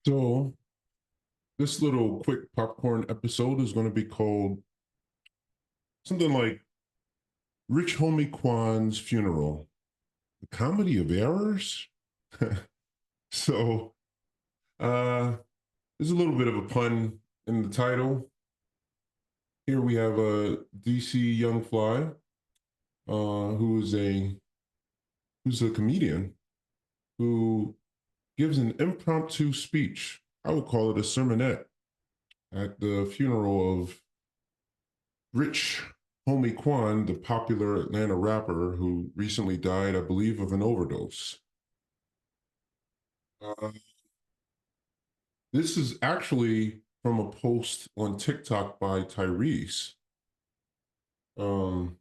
So, this little quick popcorn episode is going to be called something like Rich Homie Quan's Funeral, the Comedy of Errors. so, uh, there's a little bit of a pun in the title. Here we have a DC Young Fly, who's a comedian who gives an impromptu speech. I would call it a sermonette at the funeral of Rich Homie Quan, the popular Atlanta rapper who recently died, I believe, of an overdose. Uh, this is actually from a post on TikTok by Tyrese. Um,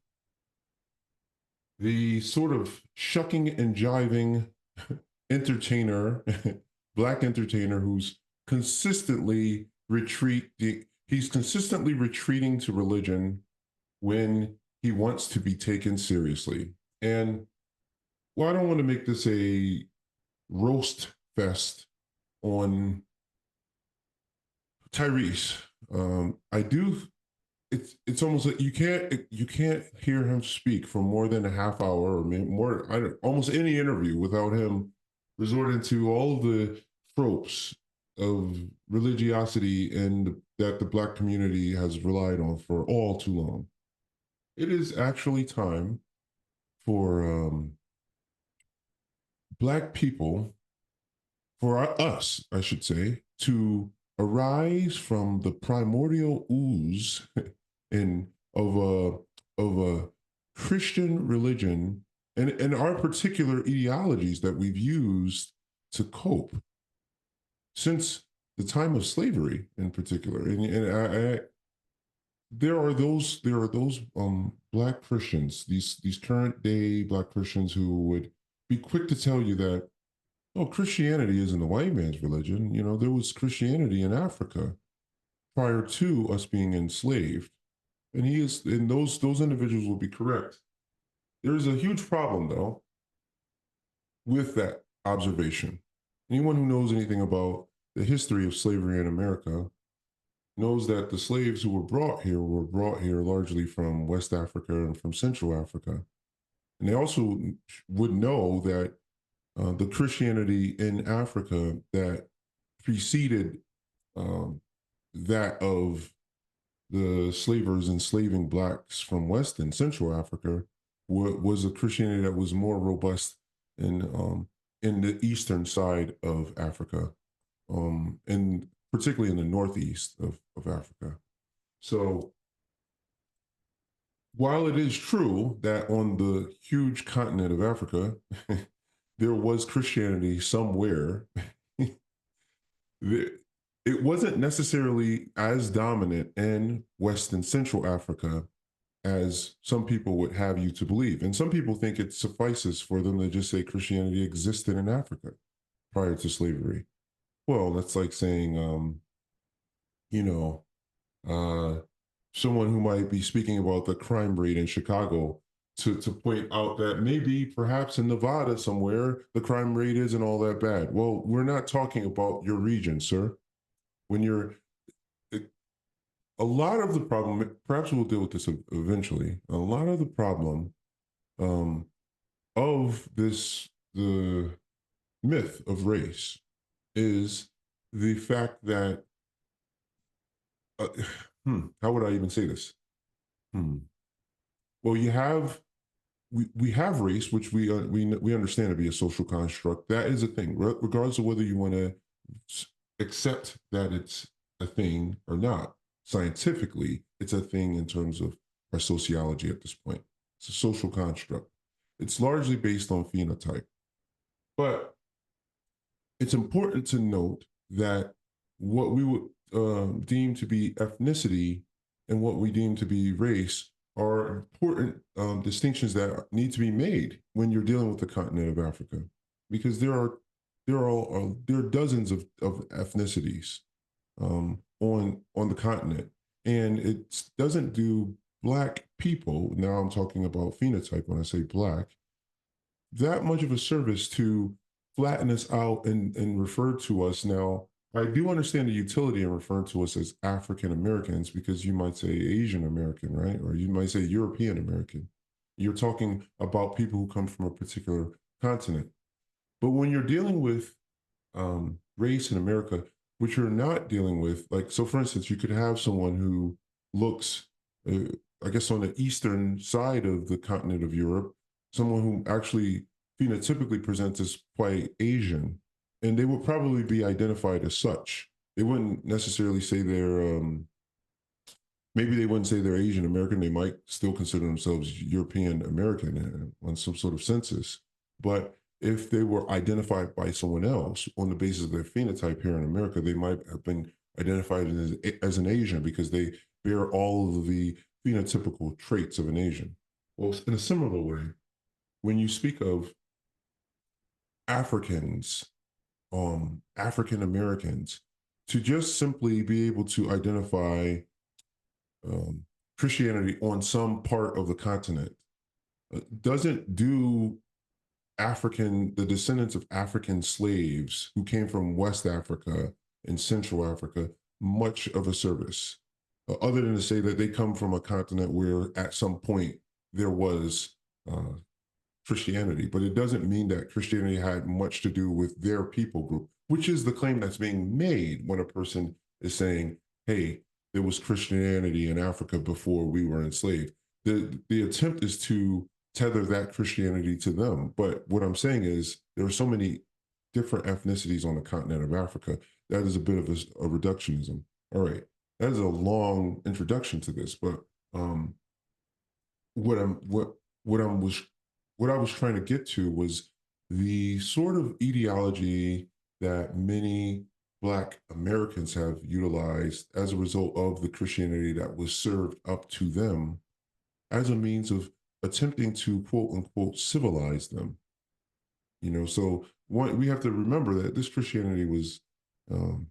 the sort of shucking and jiving entertainer, black entertainer who's consistently he's consistently retreating to religion when he wants to be taken seriously. And well, I don't want to make this a roast fest on Tyrese. I do. It's almost like you can't hear him speak for more than a half hour or maybe more. I don't, almost any interview without him resorting to all of the tropes of religiosity and that the black community has relied on for all too long. It is actually time for black people, for us, I should say, to arise from the primordial ooze in of a Christian religion and our particular ideologies that we've used to cope since the time of slavery, in particular. And there are those black Christians, these current day black Christians who would be quick to tell you that, oh, Christianity isn't the white man's religion. You know, there was Christianity in Africa prior to us being enslaved. And those individuals will be correct. There is a huge problem though with that observation. Anyone who knows anything about the history of slavery in America knows that the slaves who were brought here largely from West Africa and from Central Africa. And they also would know that the Christianity in Africa that preceded um, that of the slavers enslaving blacks from West and Central Africa was a Christianity that was more robust in the eastern side of Africa, and particularly in the northeast of Africa. So while it is true that on the huge continent of Africa, there was Christianity somewhere, it wasn't necessarily as dominant in West and Central Africa as some people would have you to believe. And some people think it suffices for them to just say Christianity existed in Africa prior to slavery. Well, that's like saying, you know, uh, someone who might be speaking about the crime rate in Chicago to point out that maybe perhaps in Nevada somewhere the crime rate isn't all that bad. Well, we're not talking about your region, sir. When you're a lot of the problem, perhaps we'll deal with this eventually. A lot of the problem um, of the myth of race is the fact that, uh, how would I even say this? Hmm. Well, we have race, which we understand to be a social construct. That is a thing, regardless of whether you want to accept that it's a thing or not. Scientifically, it's a thing in terms of our sociology at this point. It's a social construct. It's largely based on phenotype, but it's important to note that what we would deem to be ethnicity and what we deem to be race are important distinctions that need to be made when you're dealing with the continent of Africa, because there are dozens of ethnicities on the continent, and it doesn't do black people. Now I'm talking about phenotype when I say black, that much of a service to flatten us out and refer to us now I do understand the utility in referring to us as African Americans because you might say Asian American, right? Or you might say European American. You're talking about people who come from a particular continent. But when you're dealing with race in America, which you're not dealing with, like, so for instance, you could have someone who looks, uh, I guess, on the eastern side of the continent of Europe, someone who actually phenotypically presents as quite Asian, and they would probably be identified as such. They wouldn't necessarily say they're, maybe they wouldn't say they're Asian American. They might still consider themselves European American on some sort of census. But if they were identified by someone else on the basis of their phenotype here in America, they might have been identified as an Asian because they bear all of the phenotypical traits of an Asian. Well, in a similar way, when you speak of Africans, African Americans, to just simply be able to identify um, Christianity on some part of the continent doesn't do the descendants of African slaves who came from West Africa and Central Africa, much of a service, other than to say that they come from a continent where at some point there was uh, Christianity. But it doesn't mean that Christianity had much to do with their people group, which is the claim that's being made when a person is saying, hey, there was Christianity in Africa before we were enslaved. The attempt is to tether that Christianity to them. But what I'm saying is there are so many different ethnicities on the continent of Africa. That is a bit of a reductionism. All right. That is a long introduction to this, but um, what I'm what I was what I was trying to get to was the sort of etiology that many Black Americans have utilized as a result of the Christianity that was served up to them as a means of attempting to quote unquote civilize them. So we have to remember that this Christianity was um,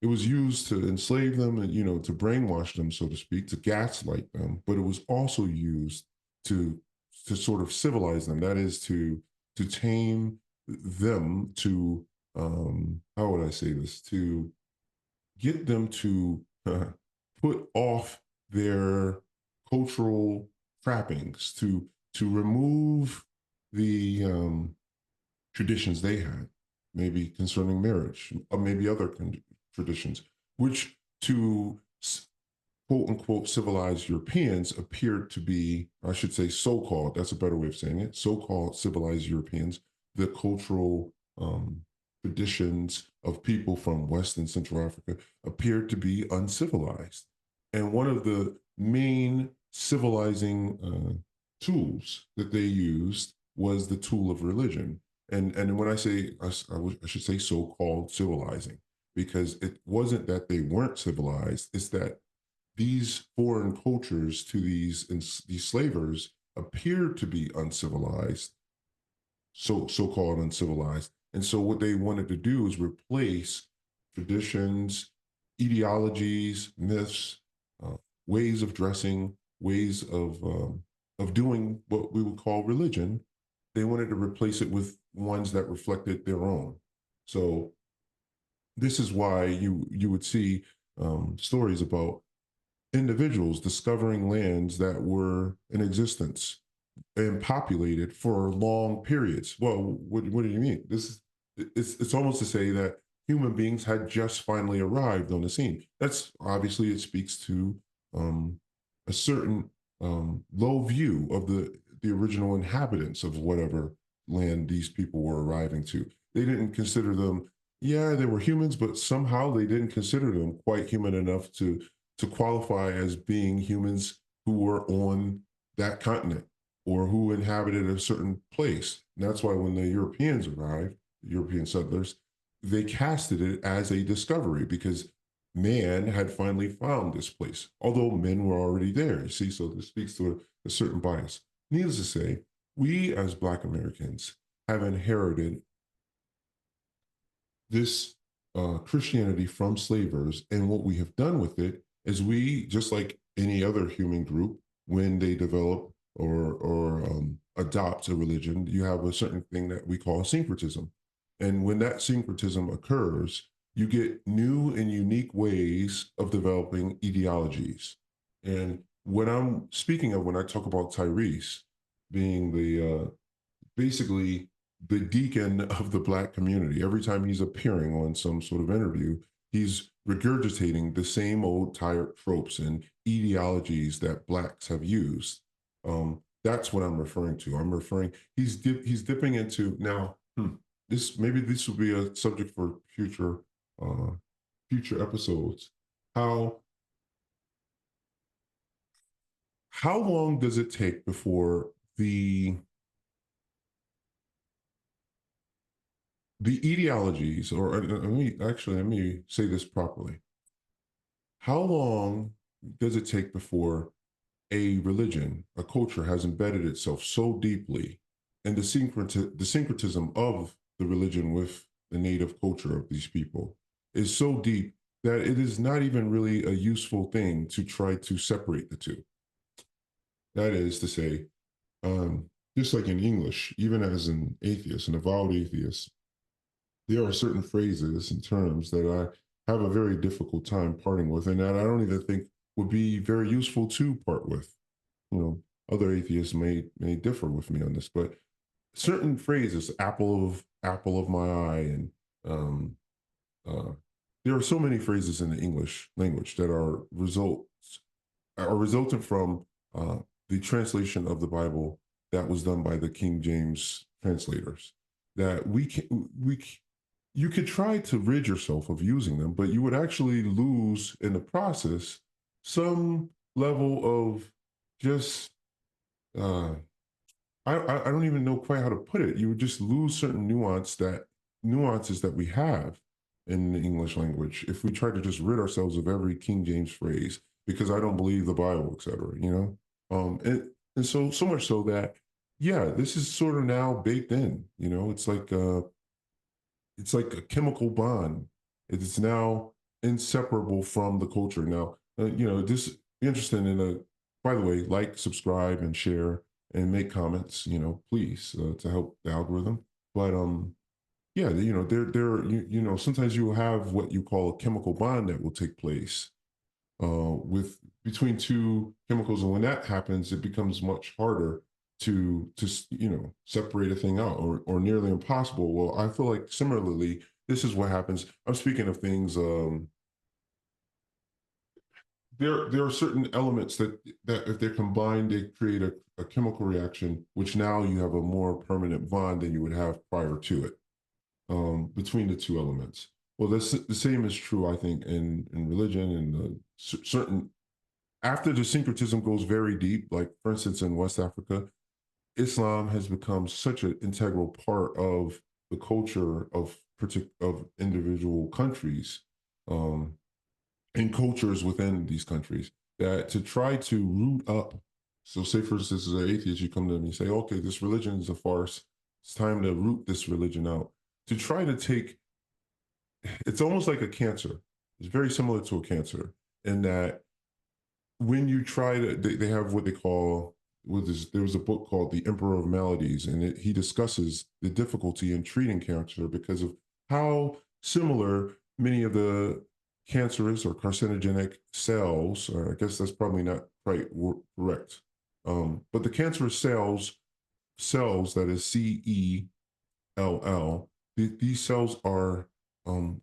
it was used to enslave them and to brainwash them, so to speak, to gaslight them, but it was also used to sort of civilize them. That is to tame them, to how would I say this, to get them to put off their cultural trappings, to remove the traditions they had, maybe concerning marriage, or maybe other traditions, which to quote unquote civilized Europeans appeared to be, I should say, so called, that's a better way of saying it, so called civilized Europeans, the cultural traditions of people from West and Central Africa appeared to be uncivilized. And one of the main civilizing tools that they used was the tool of religion. And when I say, I should say so called civilizing, because it wasn't that they weren't civilized, it's that these foreign cultures to these slavers appeared to be uncivilized, so-called uncivilized. And so what they wanted to do is replace traditions, ideologies, myths, uh, ways of dressing, ways of doing what we would call religion. They wanted to replace it with ones that reflected their own. So this is why you would see stories about individuals discovering lands that were in existence and populated for long periods. Well, what do you mean? It's almost to say that human beings had just finally arrived on the scene. That's obviously, it speaks to um, a certain low view of the original inhabitants of whatever land these people were arriving to. They didn't consider them, yeah, they were humans, but somehow they didn't consider them quite human enough to qualify as being humans who were on that continent or who inhabited a certain place. And that's why when the Europeans arrived, the European settlers, they casted it as a discovery because man had finally found this place, although men were already there. You see, so this speaks to a certain bias. Needless to say, we as Black Americans have inherited this Christianity from slavers. And what we have done with it is we, just like any other human group, when they develop or adopt a religion, you have a certain thing that we call syncretism. And when that syncretism occurs, you get new and unique ways of developing etiologies. And what I'm speaking of when I talk about Tyrese being basically the deacon of the Black community, every time he's appearing on some sort of interview, he's regurgitating the same old tired tropes and etiologies that Blacks have used. That's what I'm referring to. I'm referring, he's dipping into now. This maybe this will be a subject for uh, future episodes. How how long does it take before the etiologies, or let me say this properly. How long does it take before a religion, a culture has embedded itself so deeply in the syncretism of the religion with the native culture of these people is so deep that it is not even really a useful thing to try to separate the two? That is to say, just like in English, even as an atheist, an avowed atheist, there are certain phrases and terms that I have a very difficult time parting with, and that I don't even think would be very useful to part with. You know, other atheists may differ with me on this, but certain phrases, apple of my eye, and um, uh, there are so many phrases in the English language that are resultant from uh, the translation of the Bible that was done by the King James translators. That you could try to rid yourself of using them, but you would actually lose in the process some level of just uh, I don't even know quite how to put it. You would just lose certain nuances that we have in the English language if we try to just rid ourselves of every King James phrase because I don't believe the Bible, et cetera, you know? And so much so that, yeah, this is sort of now baked in, you know, it's like a chemical bond. It is now inseparable from the culture. Now, this interesting in a, by the way, like, subscribe, and share, and make comments, please, to help the algorithm. But yeah, sometimes you will have what you call a chemical bond that will take place with between two chemicals, and when that happens, it becomes much harder to separate a thing out, or nearly impossible. Well, I feel like similarly, this is what happens. I'm speaking of things. There are certain elements that if they're combined, they create a chemical reaction, which now you have a more permanent bond than you would have prior to it, between the two elements. Well, the same is true, I think, in religion, and certain, after the syncretism goes very deep, like for instance in West Africa, Islam has become such an integral part of the culture of individual countries, um, and cultures within these countries, that to try to root up. So, say for instance, as an atheist, you come to me and say, "Okay, this religion is a farce. It's time to root this religion out." To try to take, it's almost like a cancer. It's very similar to a cancer in that when you try to, they have what they call, there was a book called The Emperor of Maladies, and he discusses the difficulty in treating cancer because of how similar many of the cancerous or carcinogenic cells, or I guess that's probably not quite correct, but the cancerous cells, that is CELL, these cells are um,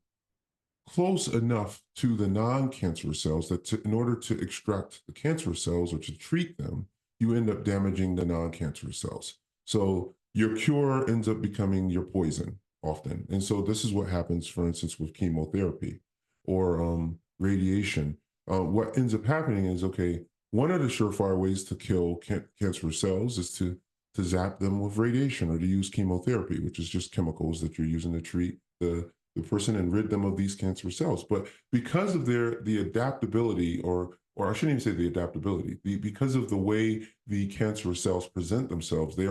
close enough to the non-cancerous cells that in order to extract the cancerous cells or to treat them, you end up damaging the non-cancerous cells. So your cure ends up becoming your poison often. And so this is what happens, for instance, with chemotherapy or radiation. What ends up happening is, okay, one of the surefire ways to kill cancerous cells is to zap them with radiation, or to use chemotherapy, which is just chemicals that you're using to treat the person and rid them of these cancerous cells. But because of the adaptability, or I shouldn't even say the adaptability, because of the way the cancerous cells present themselves, they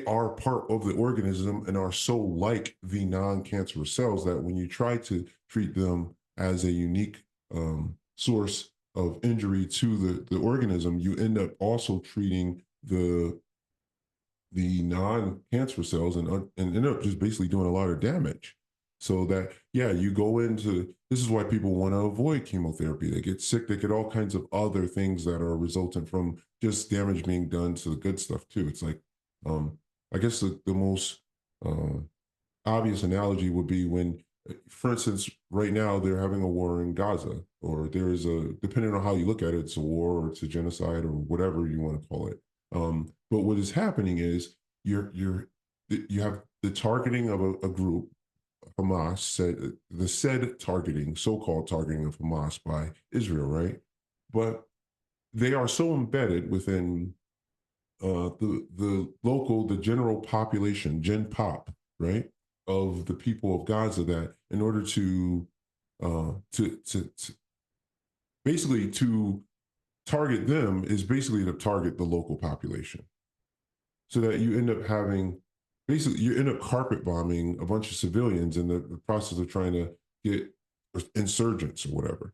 are part of the organism and are so like the non-cancerous cells that when you try to treat them as a unique source of injury to the organism, you end up also treating the non-cancer cells, and end up just basically doing a lot of damage. So that, yeah, you go into this is why people want to avoid chemotherapy. They get sick, they get all kinds of other things that are resultant from just damage being done to the good stuff too. It's like, um, I guess the most uh, obvious analogy would be when, for instance, right now they're having a war in Gaza, or there is a, depending on how you look at it, it's a war or it's a genocide or whatever you want to call it. But what is happening is you have the targeting of a group, Hamas said the said targeting, so-called targeting of Hamas by Israel, right? But they are so embedded within the local, the general population, Gen Pop, right, of the people of Gaza, that in order to basically to target them is basically to target the local population, so that you end up having basically you end up carpet bombing a bunch of civilians in the process of trying to get insurgents or whatever.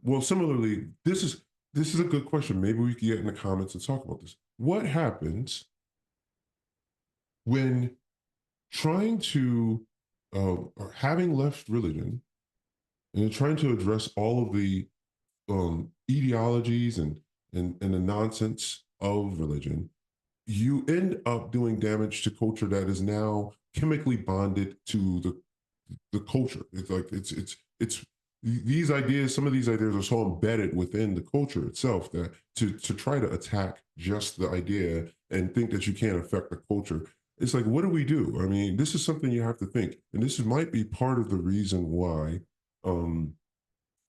Well, similarly, this is a good question. Maybe we can get in the comments and talk about this. What happens when trying to or having left religion and trying to address all of the etiologies and the nonsense of religion, you end up doing damage to culture that is now chemically bonded to the culture. It's like it's these ideas. Some of these ideas are so embedded within the culture itself that to try to attack just the idea and think that you can't affect the culture. It's like, what do we do? I mean, this is something you have to think, and this might be part of the reason why um,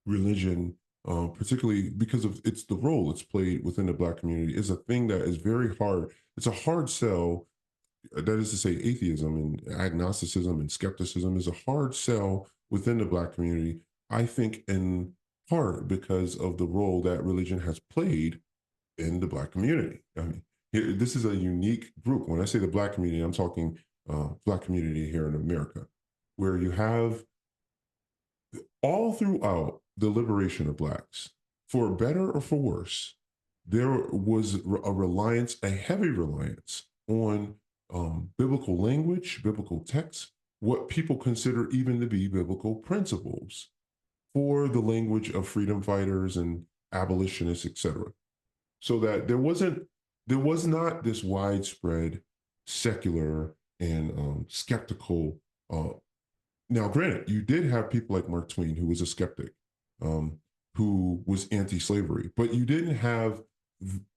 religion, particularly because of it's the role it's played within the Black community, is a thing that is very hard. It's a hard sell. That is to say, atheism and agnosticism and skepticism is a hard sell within the Black community. I think in part because of the role that religion has played in the Black community. I mean, this is a unique group. When I say the Black community, I'm talking Black community here in America, where you have all throughout the liberation of Blacks, for better or for worse, there was a reliance, a heavy reliance on biblical language, biblical texts, what people consider even to be biblical principles for the language of freedom fighters and abolitionists, etc. So that there was not this widespread secular and skeptical uh, now, granted, you did have people like Mark Twain, who was a skeptic, um, who was anti-slavery, but you didn't have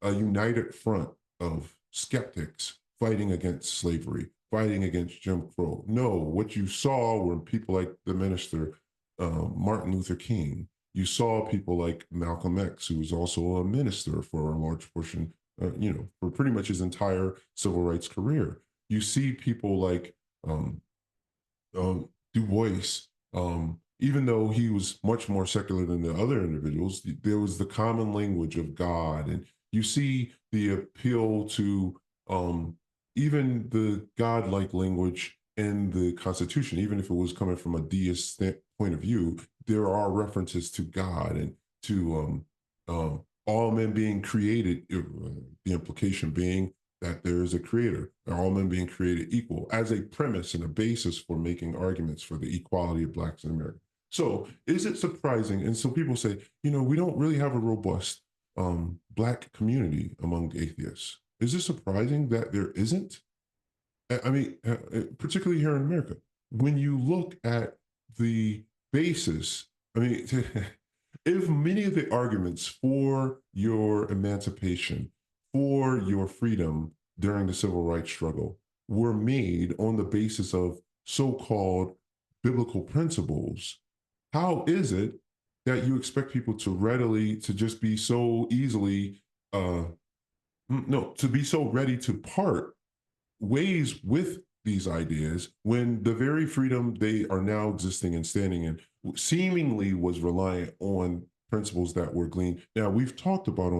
a united front of skeptics fighting against slavery, fighting against Jim Crow. No, what you saw were people like the minister Martin Luther King. You saw people like Malcolm X, who was also a minister for a large portion, for pretty much his entire civil rights career. You see people like Du Bois, even though he was much more secular than the other individuals, there was the common language of God. And you see the appeal to even the God-like language in the Constitution, even if it was coming from a deist point of view, there are references to God and to all men being created, the implication being that there is a creator, are all men being created equal, as a premise and a basis for making arguments for the equality of Blacks in America. So is it surprising? And some people say, we don't really have a robust Black community among atheists. Is it surprising that there isn't? I mean, particularly here in America, when you look at the basis, I mean, if many of the arguments for your emancipation, for your freedom during the civil rights struggle were made on the basis of so-called biblical principles, how is it that you expect people to readily, to just be so easily, uh, no, to be so ready to part ways with these ideas when the very freedom they are now existing and standing in seemingly was reliant on principles that were gleaned. Now, we've talked about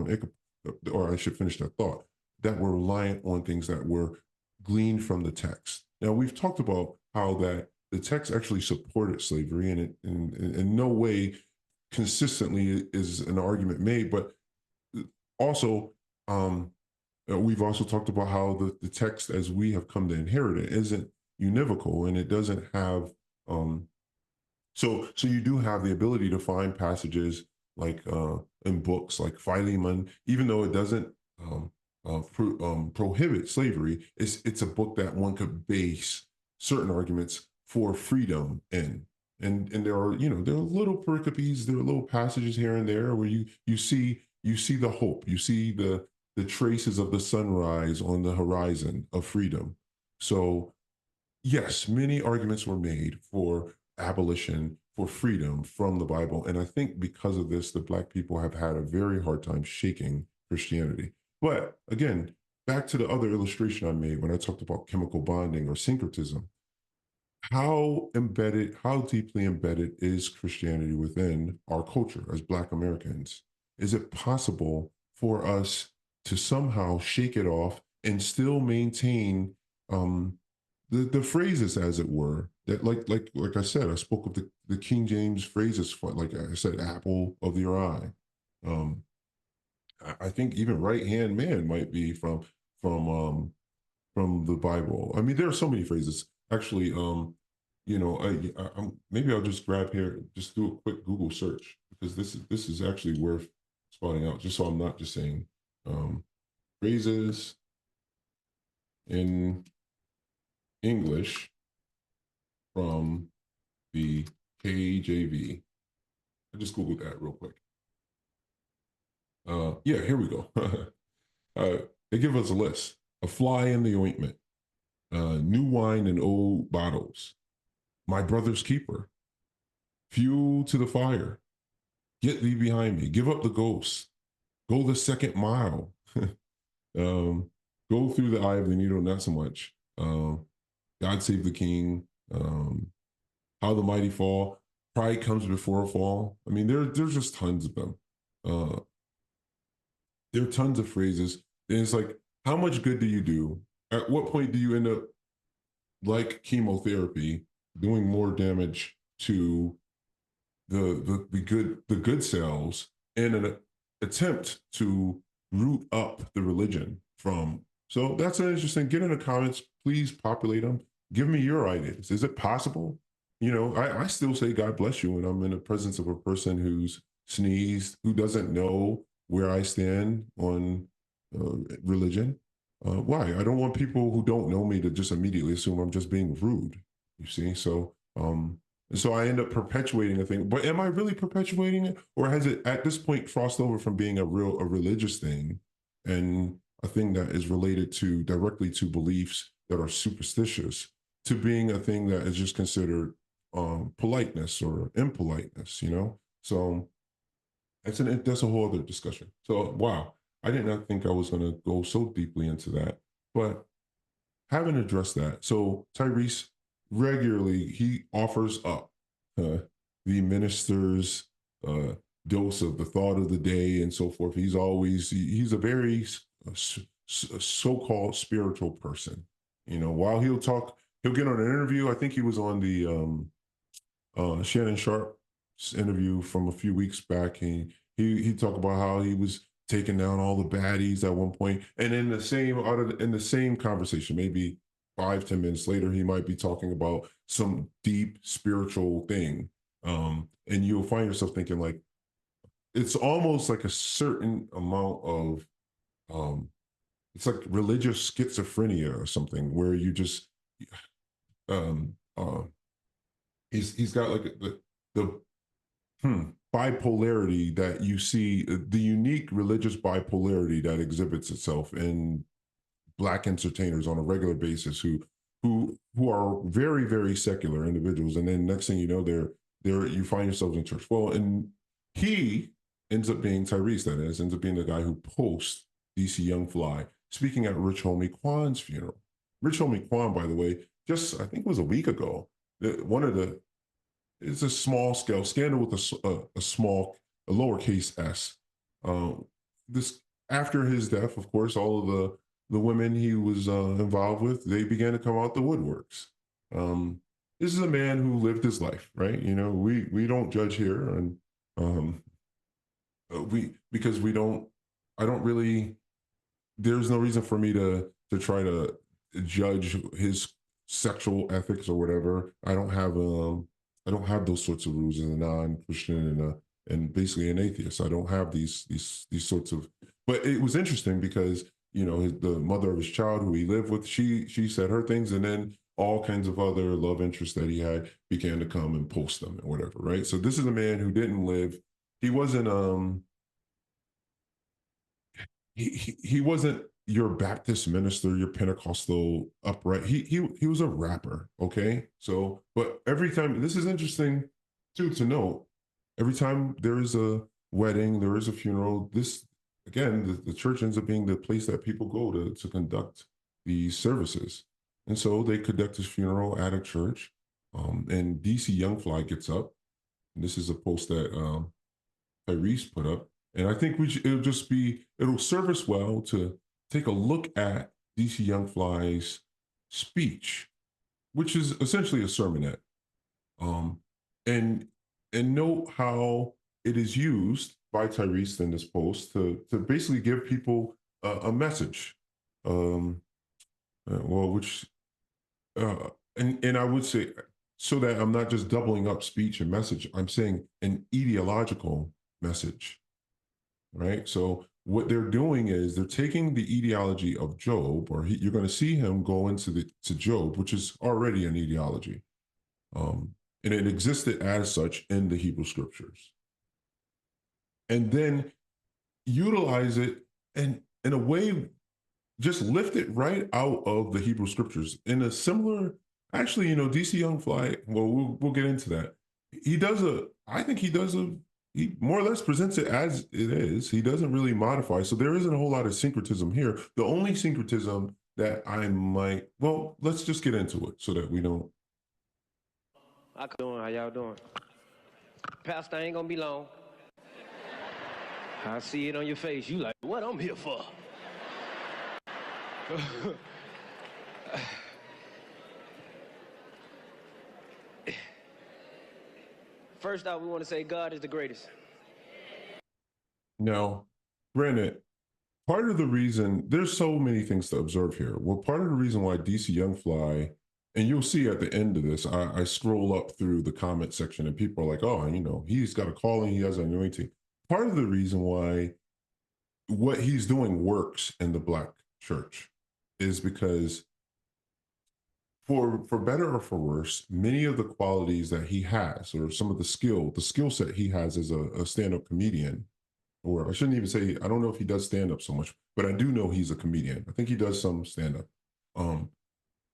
or I should finish that thought, that were reliant on things that were gleaned from the text. Now, we've talked about how that the text actually supported slavery, and it in no way consistently is an argument made, but also we've also talked about how the text as we have come to inherit it isn't univocal, and it doesn't have So you do have the ability to find passages like in books like Philemon, even though it doesn't prohibit slavery. It's a book that one could base certain arguments for freedom in. And there are, there are little pericopes, there are little passages here and there where you see the hope, you see the traces of the sunrise on the horizon of freedom. So yes, many arguments were made for abolition, for freedom from the Bible. And I think because of this, the Black people have had a very hard time shaking Christianity. But again, back to the other illustration I made when I talked about chemical bonding or syncretism. How deeply embedded is Christianity within our culture as Black Americans? Is it possible for us to somehow shake it off and still maintain um, the phrases, as it were, that like I said, I spoke of the King James phrases for, like I said, apple of your eye. Um, I think even right hand man might be from um, from the Bible. I mean, there are so many phrases. Actually, maybe I'll just grab here, just do a quick Google search because this is actually worth spotting out, just so I'm not just saying um, phrases in English from the KJV. I just Googled that real quick. Yeah, here we go. They give us a list: a fly in the ointment, new wine in old bottles, my brother's keeper, fuel to the fire, get thee behind me, give up the ghost, go the second mile, um, go through the eye of the needle, not so much. God save the king, how the mighty fall, pride comes before a fall. I mean, there's just tons of them. Uh, there are tons of phrases. And it's like, how much good do you do? At what point do you end up, like chemotherapy, doing more damage to the good cells in an attempt to root up the religion from? So that's an interesting. Get in the comments, please populate them. Give me your ideas. Is it possible? I still say God bless you when I'm in the presence of a person who's sneezed, who doesn't know where I stand on religion. Why? I don't want people who don't know me to just immediately assume I'm just being rude. You see, so I end up perpetuating a thing. But am I really perpetuating it, or has it at this point crossed over from being a religious thing and a thing that is related to directly to beliefs that are superstitious to being a thing that is just considered politeness or impoliteness? So that's a whole other discussion. So wow, I did not think I was going to go so deeply into that, but having addressed that, so Tyrese regularly he offers up uh, the minister's uh, dose of the thought of the day and so forth. He's a very so-called spiritual person. While he'll get on an interview. I think he was on the Shannon Sharp's interview from a few weeks back. He talked about how he was taking down all the baddies at one point, and in the same conversation, maybe 5-10 minutes later, he might be talking about some deep spiritual thing, and you'll find yourself thinking like it's almost like a certain amount of it's like religious schizophrenia or something where you just um, uh, he's got like the bipolarity that you see, the unique religious bipolarity that exhibits itself in Black entertainers on a regular basis who are very, very secular individuals, and then next thing you know, they're you find yourselves in church. Well, and he ends up being Tyrese, that is, ends up being the guy who posts DC Young Fly speaking at Rich Homie Quan's funeral. Rich Homie Quan, by the way, just I think it was a week ago, one of the it's a small scale scandal with a lowercase s. This After his death, of course, all of the women he was involved with, they began to come out the woodworks. Um, this is a man who lived his life, right? We don't judge here, and um, we because we don't. I don't really. There's no reason for me to try to judge his sexual ethics or whatever. I don't have those sorts of rules as a non-Christian and basically an atheist. I don't have these sorts of. But it was interesting because the mother of his child who he lived with, she said her things, and then all kinds of other love interests that he had began to come and post them and whatever, right? So this is a man who didn't live. He wasn't he wasn't your Baptist minister, your Pentecostal upright. He was a rapper. Okay, so but every time, this is interesting too to note. Every time there is a wedding, there is a funeral. This again, the church ends up being the place that people go to conduct these services, and so they conduct his funeral at a church. And DC Youngfly gets up. And this is a post that Tyrese put up. And I think it'll serve us well to take a look at DC Young Fly's speech, which is essentially a sermonette. Um, and and note how it is used by Tyrese in this post to basically give people a message. Um, well, which and I would say, so that I'm not just doubling up speech and message, I'm saying an ideological message, right? So what they're doing is they're taking the etiology of Job, or you're going to see him go to Job, which is already an etiology, and it existed as such in the Hebrew scriptures, and then utilize it and in a way just lift it right out of the Hebrew scriptures in a similar. Actually, DC Young Fly. Well, we'll get into that. I think he does a. He more or less presents it as it is. He doesn't really modify. So there isn't a whole lot of syncretism here. The only syncretism that I might. Well, let's just get into it so that we don't. How y'all doing? Pastor, I ain't gonna be long. I see it on your face. You like, what I'm here for? First off, we want to say God is the greatest. Now, granted, part of the reason there's so many things to observe here. Well, part of the reason why DC Young Fly, and you'll see at the end of this, I scroll up through the comment section and people are like, oh, he's got a calling, he has an anointing. Part of the reason why what he's doing works in the Black church is because for better or for worse, many of the qualities that he has, or some of the skill set he has as a stand-up comedian, or I shouldn't even say, I don't know if he does stand-up so much, but I do know he's a comedian. I think he does some stand-up. Um,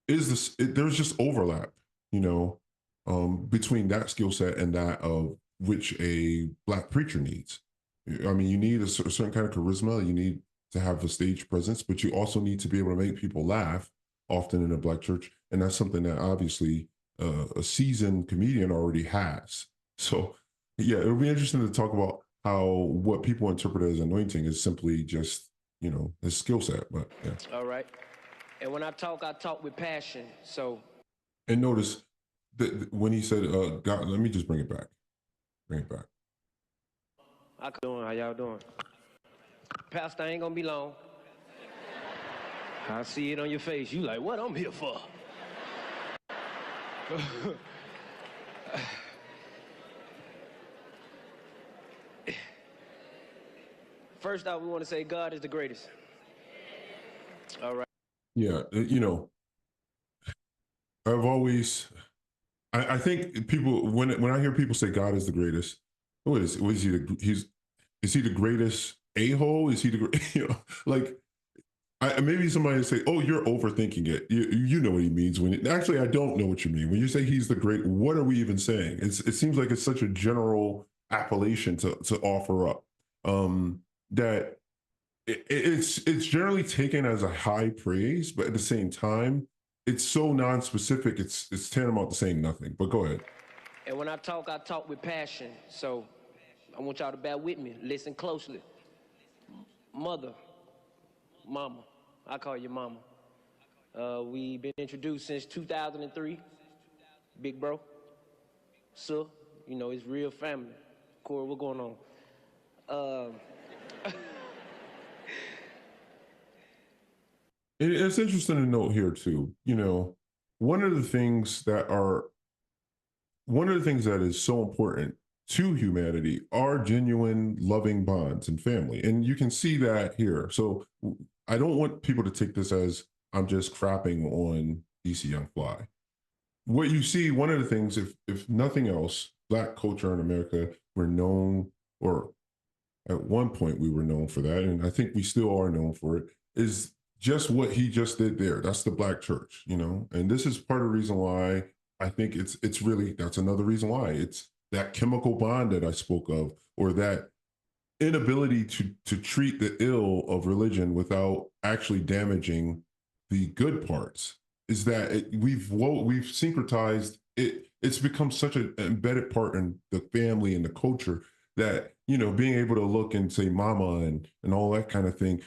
there's just overlap, between that skill set and that of which a Black preacher needs. I mean, you need a certain kind of charisma. You need to have a stage presence, but you also need to be able to make people laugh often in a Black church. And that's something that obviously a seasoned comedian already has. So yeah, it'll be interesting to talk about how what people interpret as anointing is simply just, his skill set. But yeah. All right. And when I talk with passion. So. And notice that when he said, God, let me just bring it back. Bring it back. How y'all doing? Pastor, I ain't gonna be long. I see it on your face. You like, what I'm here for? First off, we want to say God is the greatest. All right. Yeah, I've always, I think people when I hear people say God is the greatest, what is he? Is he the greatest a-hole? Is he the like? Maybe somebody would say, "Oh, you're overthinking it." You know what he means actually, I don't know what you mean when you say he's the great. What are we even saying? It seems like it's such a general appellation to offer up, that it's generally taken as a high praise, but at the same time, it's so non-specific. It's tantamount to saying nothing. But go ahead. And when I talk with passion. So I want y'all to bear with me. Listen closely. Mama, I call you mama. We've been introduced since 2003. Big bro. So, it's real family. Corey, what going on? It's interesting to note here too, one of the things that are one of the things that is so important to humanity are genuine loving bonds and family. And you can see that here. So I don't want people to take this as I'm just crapping on DC Young Fly. What you see, one of the things, if nothing else, Black culture in America, we're known, or at one point we were known for that, and I think we still are known for it, is just what he just did there. That's the Black church, you know? And this is part of the reason why I think it's really, that's another reason why it's that chemical bond that I spoke of, or that inability to treat the ill of religion without actually damaging the good parts, is that we've syncretized it. It's become such an embedded part in the family and the culture that, you know, being able to look and say mama and all that kind of thing.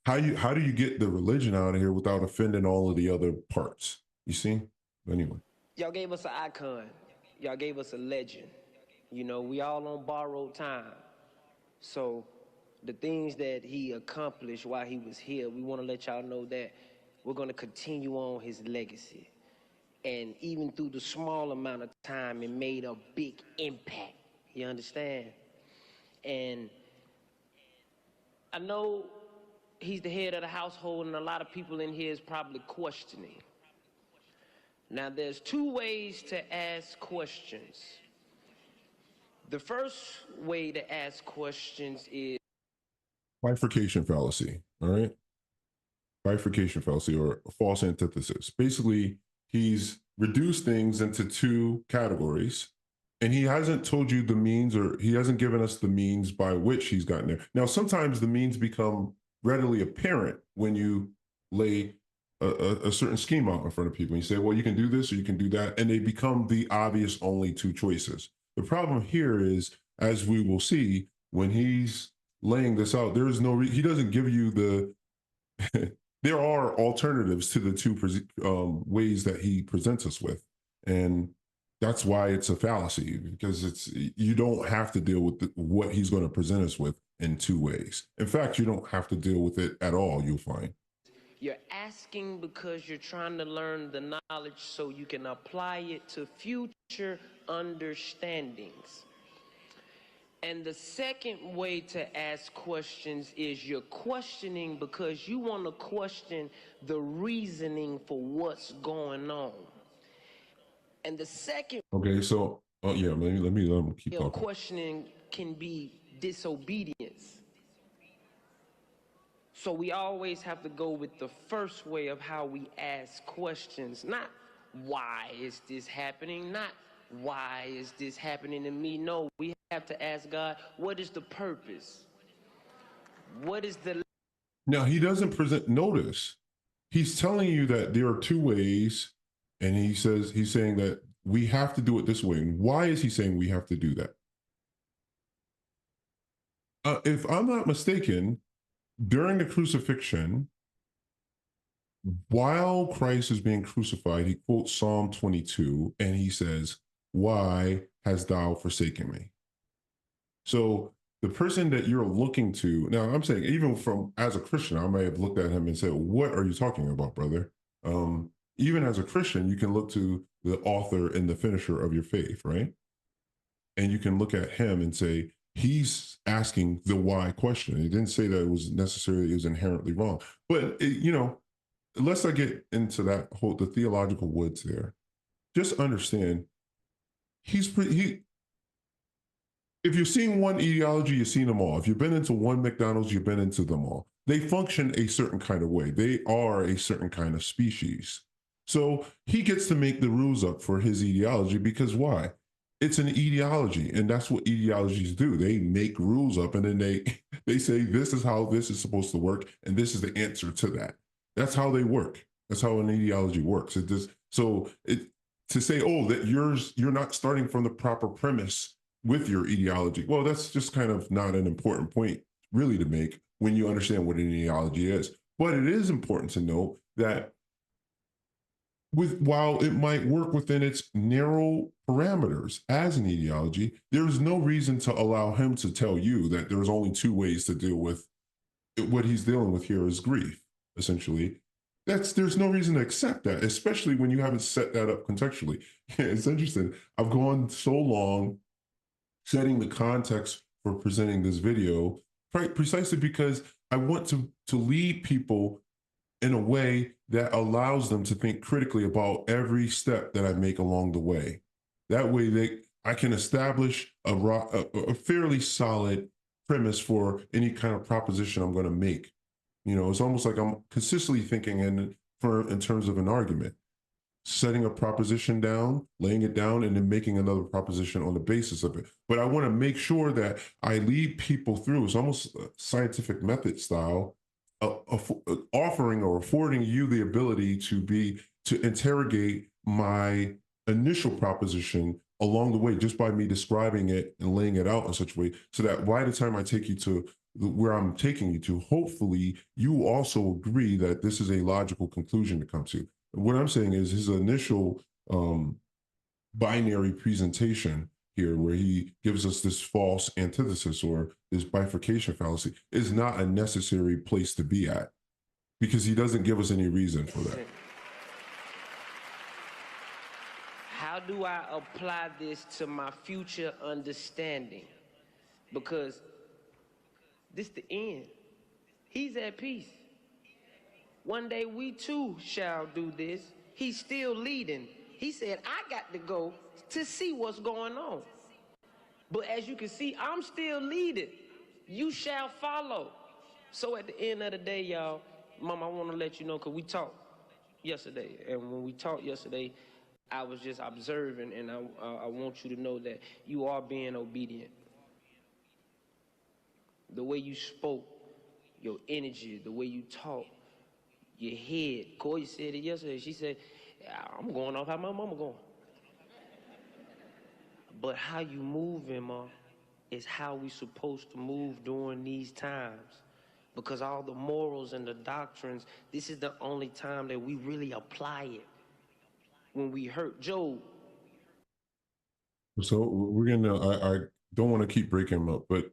How do you get the religion out of here without offending all of the other parts? You see? Anyway. Y'all gave us an icon. Y'all gave us a legend. You know, we all on borrowed time. So the things that he accomplished while he was here, we want to let y'all know that we're going to continue on his legacy. And even through the small amount of time, it made a big impact. You understand? And I know he's the head of the household, and a lot of people in here is probably questioning. Now, there's two ways to ask questions. The first way to ask questions is Bifurcation fallacy. All right. Bifurcation fallacy, or false antithesis. Basically, he's reduced things into two categories, and he hasn't told you the means, or he hasn't given us the means by which he's gotten there. Now, sometimes the means become readily apparent when you lay a certain scheme out in front of people. You say, well, you can do this or you can do that, and they become the obvious only two choices. The problem here is, as we will see, when he's laying this out, there is no, he doesn't give you the, there are alternatives to the two ways that he presents us with. And that's why it's a fallacy, because it's, you don't have to deal with what he's going to present us with in two ways. In fact, you don't have to deal with it at all, you'll find. you're asking because you're trying to learn the knowledge so you can apply it to future understandings. And the second way to ask questions is you're questioning because you want to question the reasoning for what's going on. And the second Okay, so yeah, let me keep way of talking. questioning can be disobedience. So we always have to go with the first way of how we ask questions, not why is this happening, not why is this happening to me. No, we have to ask God, what is the purpose? What is the Now, he doesn't present, notice, he's telling you that there are two ways, and he's saying that we have to do it this way. And why is he saying we have to do that? If I'm not mistaken, during the crucifixion, while Christ is being crucified, he quotes Psalm 22 and he says, why hast thou forsaken me? So the person that you're looking to, now I'm saying, even from as a Christian, I may have looked at him and said, what are you talking about, brother? Even as a Christian, you can look to the author and the finisher of your faith, right? And you can look at him and say, he's asking the why question. He didn't say that it was necessarily, it was inherently wrong. But, you know, let's not get into that whole, the theological woods there. Just understand, if you're seeing one ideology, you've seen them all. If you've been into one McDonald's, you've been into them all. They function a certain kind of way. They are a certain kind of species. So he gets to make the rules up for his ideology, because why? It's an ideology, and that's what ideologies do. They make rules up, and then they say this is how this is supposed to work, and this is the answer to that. That's how they work. That's how an ideology works. It does. So to say, oh, that you're not starting from the proper premise with your ideology. Well, that's just kind of not an important point really to make when you understand what an ideology is. But it is important to know that while it might work within its narrow parameters as an ideology, there's no reason to allow him to tell you that there's only two ways to deal with what he's dealing with here is grief, essentially. there's no reason to accept that, especially when you haven't set that up contextually. It's interesting. I've gone so long setting the context for presenting this video, right, precisely because I want to lead people in a way that allows them to think critically about every step that I make along the way. That way, I can establish a fairly solid premise for any kind of proposition I'm going to make. It's almost like I'm consistently thinking in terms of an argument, setting a proposition down, laying it down, and then making another proposition on the basis of it. But I want to make sure that I lead people through. It's almost scientific method style, offering or affording you the ability to interrogate my initial proposition along the way, just by me describing it and laying it out in such a way, so that by the time I take you to where I'm taking you to, hopefully you also agree that this is a logical conclusion to come to. What I'm saying is his initial binary presentation here, where he gives us this false antithesis or this bifurcation fallacy, is not a necessary place to be at, because he doesn't give us any reason for that. How do I apply this to my future understanding? Because this the end. He's at peace. One day we too shall do this. He's still leading. He said, I got to go to see what's going on. But as you can see, I'm still leading. You shall follow. So at the end of the day, y'all, Mom, I want to let you know, because we talked yesterday. And when we talked yesterday, I was just observing, and I want you to know that you are being obedient. The way you spoke, your energy, the way you talk, your head. Corey said it yesterday. She said, I'm going off how my mama going. But how you move, Emma, is how we supposed to move during these times. Because all the morals and the doctrines, this is the only time that we really apply it. When we hurt Job. So we're gonna. I don't want to keep breaking him up, but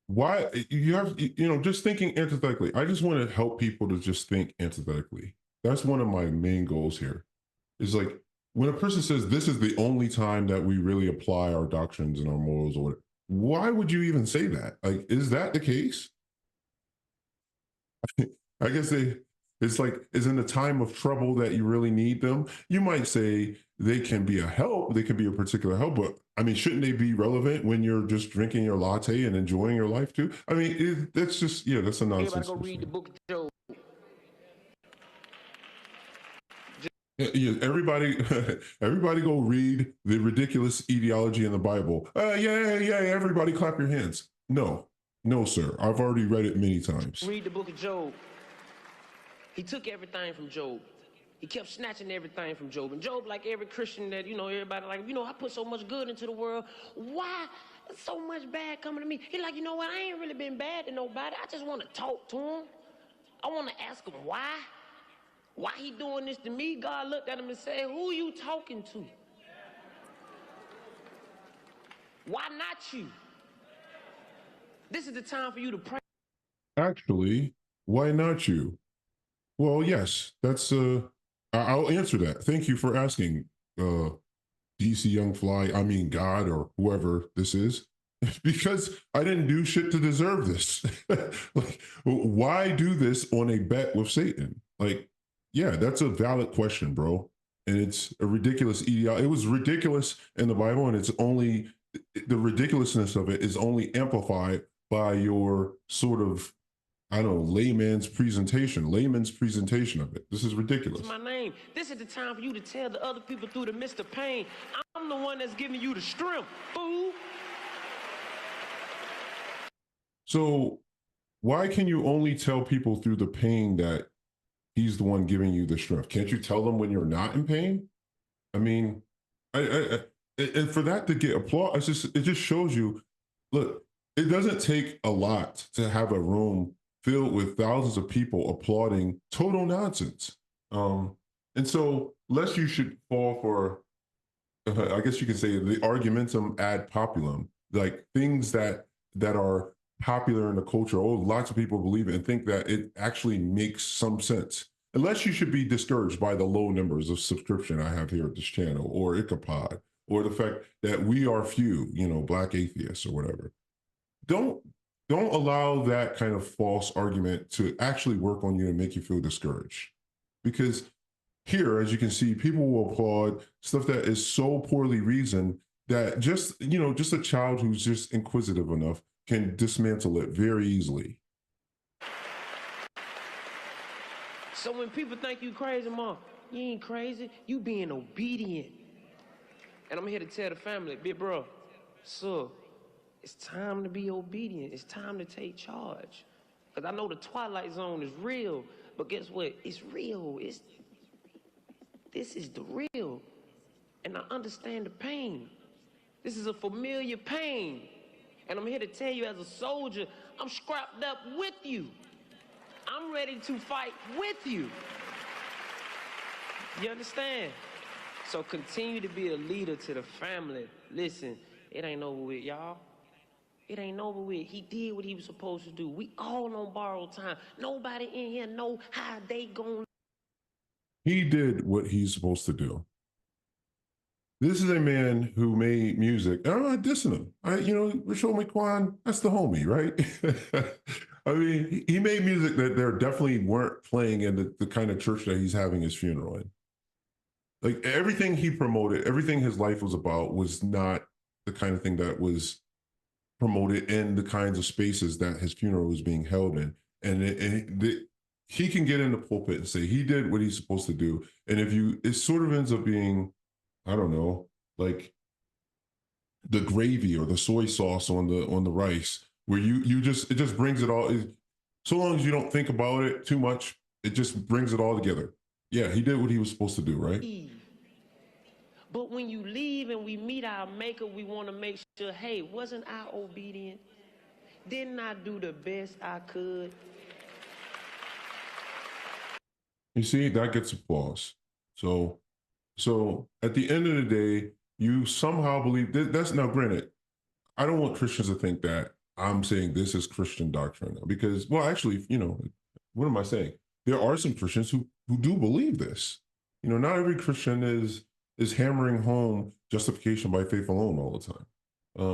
why you have just thinking empathetically. I just want to help people to just think empathetically. That's one of my main goals here. Is like, when a person says this is the only time that we really apply our doctrines and our morals or whatever, why would you even say that? Like, is that the case? I guess it's like, is in the time of trouble that you really need them. You might say they can be a help, they can be a particular help, but I mean, shouldn't they be relevant when you're just drinking your latte and enjoying your life too? I mean, that's just, that's a nonsense. Everybody go read the book of Job. Yeah, everybody go read the ridiculous etiology in the Bible. Yeah, everybody clap your hands. No, sir. I've already read it many times. Read the book of Job. He took everything from Job. He kept snatching everything from Job. And Job, like every Christian that, everybody like, I put so much good into the world. Why so much bad coming to me? He like, you know what? I ain't really been bad to nobody. I just want to talk to him. I want to ask him why. Why he doing this to me? God looked at him and said, who you talking to? Why not you? This is the time for you to pray. Actually, why not you? Well, yes, that's I'll answer that. Thank you for asking, DC Young Fly, I mean God, or whoever this is. Because I didn't do shit to deserve this. Like, why do this on a bet with Satan? Like, yeah, that's a valid question, bro. And it's a ridiculous ideology. It was ridiculous in the Bible, and the ridiculousness of it is only amplified by your sort of, I don't know, layman's presentation of it. This is ridiculous. It's my name. This is the time for you to tell the other people through the midst of pain, I'm the one that's giving you the strength, fool. So why can you only tell people through the pain that he's the one giving you the strength? Can't you tell them when you're not in pain? I mean, and for that to get applause, it just shows you, look, it doesn't take a lot to have a room filled with thousands of people applauding total nonsense. And so, lest you should fall for, I guess you could say, the argumentum ad populum, like things that are popular in the culture. Oh, lots of people believe it and think that it actually makes some sense. Unless you should be discouraged by the low numbers of subscription I have here at this channel, or Ichabod, or the fact that we are few, Black atheists or whatever. Don't don't allow that kind of false argument to actually work on you and make you feel discouraged. Because here, as you can see, people will applaud stuff that is so poorly reasoned that just a child who's just inquisitive enough can dismantle it very easily. So when people think you crazy, Mom, you ain't crazy. You being obedient. And I'm here to tell the family, big bro, so it's time to be obedient. It's time to take charge. Because I know the Twilight Zone is real, but guess what? It's real. This is the real. And I understand the pain. This is a familiar pain. And I'm here to tell you, as a soldier, I'm scrapped up with you. I'm ready to fight with you. You understand? So continue to be a leader to the family. Listen, it ain't over with, y'all. It ain't over with. He did what he was supposed to do. We all on borrowed time. Nobody in here know how they gonna. He did what he's supposed to do. This is a man who made music. And I'm not dissing him. Rashomie Quan, that's the homie, right? I mean, he made music that there definitely weren't playing in the kind of church that he's having his funeral in. Like everything he promoted, everything his life was about was not the kind of thing that was promoted in the kinds of spaces that his funeral was being held in. He can get in the pulpit and say he did what he's supposed to do. And it sort of ends up being, I don't know, like the gravy or the soy sauce on the rice, where it just brings it all. So long as you don't think about it too much, it just brings it all together. Yeah, he did what he was supposed to do, right? But when you leave and we meet our maker, we want to make sure, hey, wasn't I obedient? Didn't I do the best I could? You see, that gets applause. So at the end of the day, you somehow believe that's now granted. I don't want Christians to think that I'm saying this is Christian doctrine because, well, actually, what am I saying? There are some Christians who do believe this. Not every Christian is hammering home justification by faith alone all the time.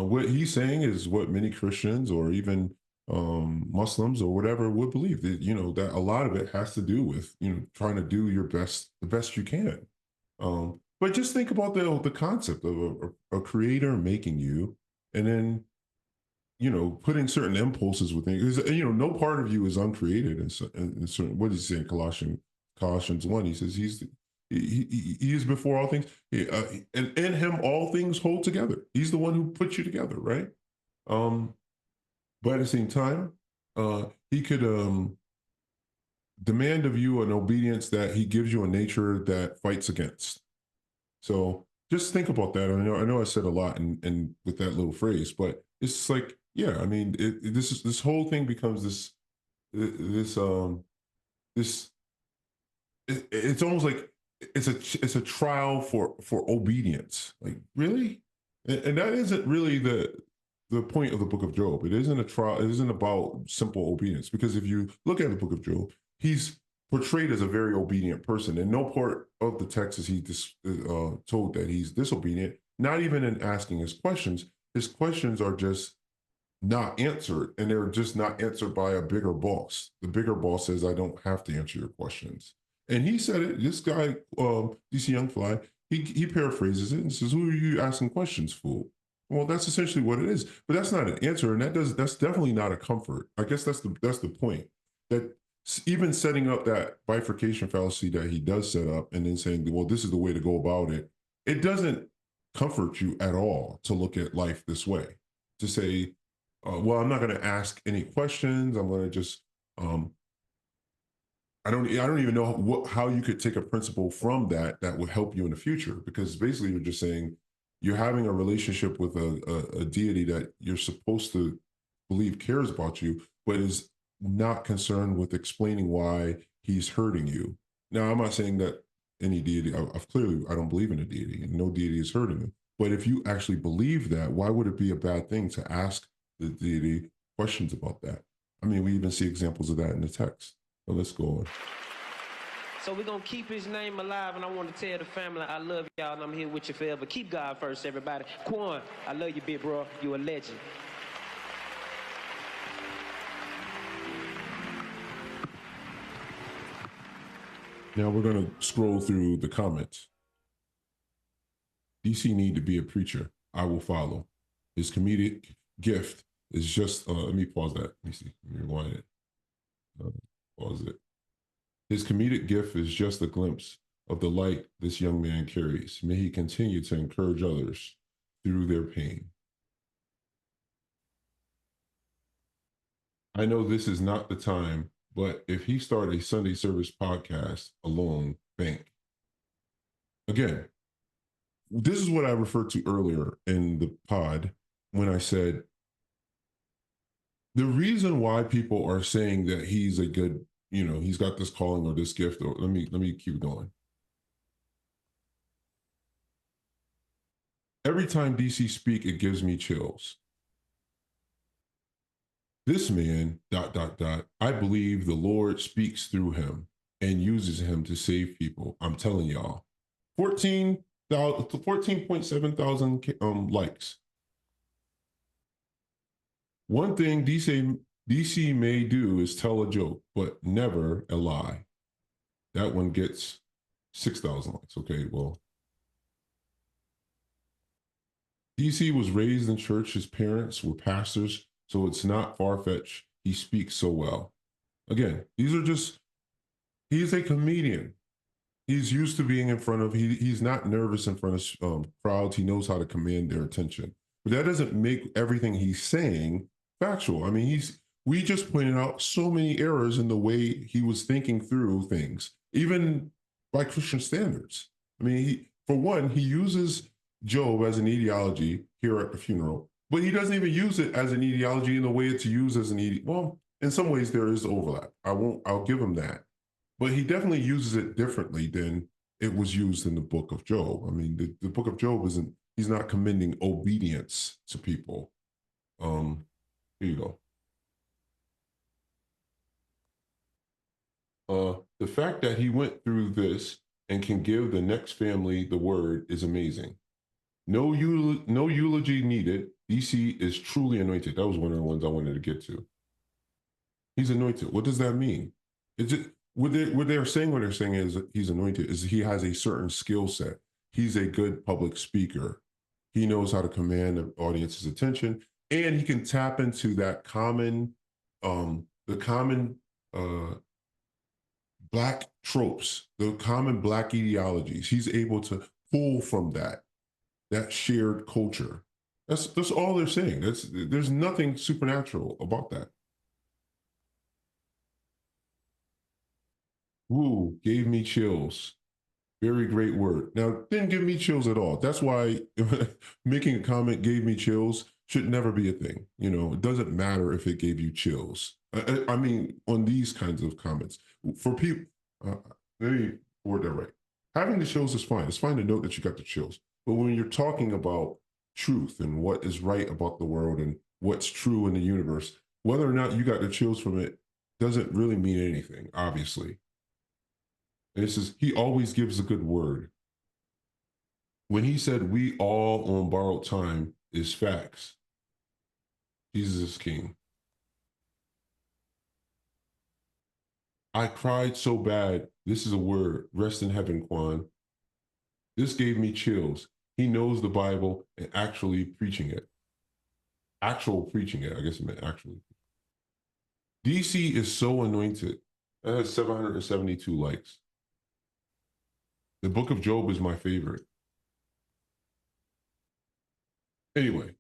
What he's saying is what many Christians or even Muslims or whatever would believe, that that a lot of it has to do with trying to do the best you can. But just think about the concept of a creator making you, and then putting certain impulses within you. Because no part of you is uncreated. And certain, what does he say in Colossians 1? He says he is before all things, and in him all things hold together. He's the one who put you together, right? But at the same time, he could demand of you an obedience that he gives you a nature that fights against. So just think about that. I know I said a lot and with that little phrase, but it's like, yeah, I mean, this whole thing becomes this it's almost like it's a trial for obedience. Like, really? And that isn't really the point of the book of Job. It isn't a trial. It isn't about simple obedience, because if you look at the book of Job, he's portrayed as a very obedient person. And no part of the text is he told that he's disobedient, not even in asking his questions. His questions are just not answered, and they're just not answered by a bigger boss. The bigger boss says, I don't have to answer your questions. And he said it, this guy, DC Youngfly, he paraphrases it and says, who are you asking questions for? Well, that's essentially what it is. But that's not an answer, and that's definitely not a comfort. I guess that's the point. That even setting up that bifurcation fallacy that he does set up, and then saying, well, this is the way to go about it, it doesn't comfort you at all to look at life this way. To say, well, I'm not going to ask any questions. I'm going to just, I don't even know how you could take a principle from that would help you in the future, because basically you're just saying you're having a relationship with a deity that you're supposed to believe cares about you, but is not concerned with explaining why he's hurting you. Now, I'm not saying that any deity, I don't believe in a deity, and no deity is hurting me. But if you actually believe that, why would it be a bad thing to ask the deity questions about that. I mean, we even see examples of that in the text. But let's go on. So we're going to keep his name alive, and I want to tell the family I love y'all, and I'm here with you forever. Keep God first, everybody. Quan, I love you, big bro. You a legend. Now we're going to scroll through the comments. DC need to be a preacher. I will follow. His comedic gift is just, let me pause that. Let me see. Let me rewind it. Pause it. His comedic gift is just a glimpse of the light this young man carries. May he continue to encourage others through their pain. I know this is not the time, but if he started a Sunday service podcast alone, bank. Again, this is what I referred to earlier in the pod when I said the reason why people are saying that he's a good, he's got this calling or this gift, or let me keep going. Every time DC speak, it gives me chills. This man, ... I believe the Lord speaks through him and uses him to save people. I'm telling y'all. 14.7 thousand likes. One thing DC may do is tell a joke, but never a lie. That one gets 6,000 likes. Okay, well. DC was raised in church. His parents were pastors, so it's not far-fetched. He speaks so well. Again, he's a comedian. He's used to being in front of, he's not nervous in front of crowds. He knows how to command their attention. But that doesn't make everything he's saying factual. I mean, we just pointed out so many errors in the way he was thinking through things, even by Christian standards. I mean, for one, he uses Job as an etiology here at the funeral, but he doesn't even use it as an etiology in the way it's used as an etiology. Well, in some ways there is overlap. I'll give him that. But he definitely uses it differently than it was used in the book of Job. I mean, the book of Job he's not commending obedience to people. Here you go. The fact that he went through this and can give the next family the word is amazing. No eulogy needed. DC is truly anointed. That was one of the ones I wanted to get to. He's anointed. What does that mean? Is it what they're saying is he's anointed is he has a certain skill set. He's a good public speaker. He knows how to command the audience's attention, and he can tap into that common, the common Black tropes, the common Black ideologies. He's able to pull from that shared culture. That's all they're saying. There's nothing supernatural about that. Woo, gave me chills. Very great word. Now, didn't give me chills at all. That's why making a comment gave me chills should never be a thing. It doesn't matter if it gave you chills. I mean, on these kinds of comments. For people, let me word that right. Having the chills is fine. It's fine to note that you got the chills. But when you're talking about truth and what is right about the world and what's true in the universe, whether or not you got the chills from it doesn't really mean anything, obviously. And it says, he always gives a good word. When he said, we all on borrowed time is facts. Jesus is king. I cried so bad. This is a word. Rest in heaven, Quan. This gave me chills. He knows the Bible and actually preaching it. Actual preaching it. I guess it meant actually. DC is so anointed. That has 772 likes. The book of Job is my favorite. Anyway,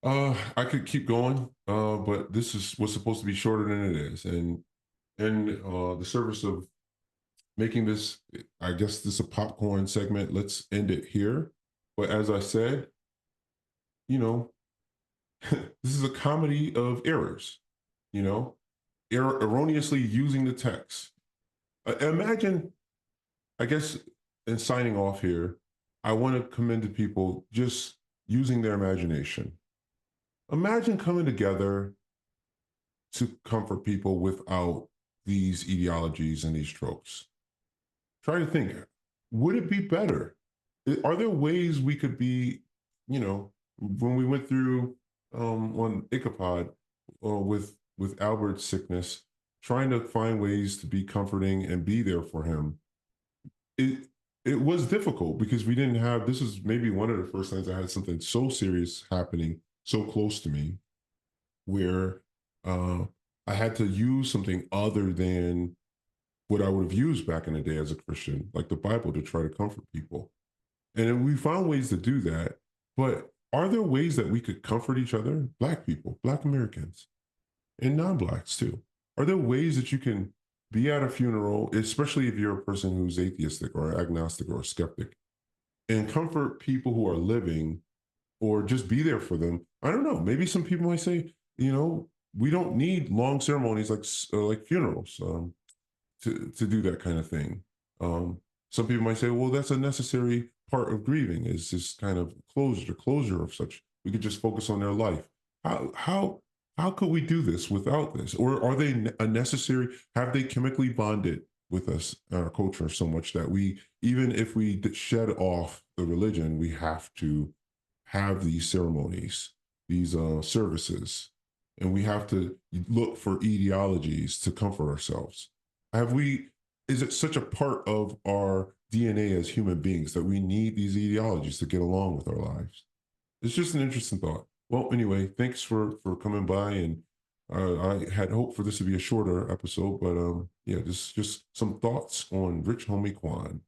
I could keep going, but this was supposed to be shorter than it is. And the service of making this, I guess this is a popcorn segment, let's end it here. But as I said, this is a comedy of errors, erroneously using the text. Imagine, I guess, in signing off here, I want to commend the people just using their imagination. imagine coming together to comfort people without these ideologies and these tropes. Try to think, would it be better? Are there ways we could be, when we went through on Ichabod with Albert's sickness, trying to find ways to be comforting and be there for him. It it was difficult because we didn't have. This is maybe one of the first times I had something so serious happening so close to me, where uh, I had to use something other than what I would have used back in the day as a Christian, like the Bible, to try to comfort people. And then we found ways to do that. But are there ways that we could comfort each other? Black people, Black Americans, and non-Blacks too. Are there ways that you can be at a funeral, especially if you're a person who's atheistic or agnostic or a skeptic, and comfort people who are living or just be there for them? I don't know. Maybe some people might say, we don't need long ceremonies like funerals. To do that kind of thing. Um, some people might say, well, that's a necessary part of grieving is this kind of closure of such. We could just focus on their life. How how how could we do this without this? Or are they a necessary? Have they chemically bonded with us and our culture so much that we, even if we shed off the religion, we have to have these ceremonies, these services, and we have to look for etiologies to comfort ourselves. Have we, is it such a part of our DNA as human beings that we need these ideologies to get along with our lives? It's just an interesting thought. Well, anyway, thanks for coming by, and I had hoped for this to be a shorter episode, but yeah, just some thoughts on Rich Homie Quan.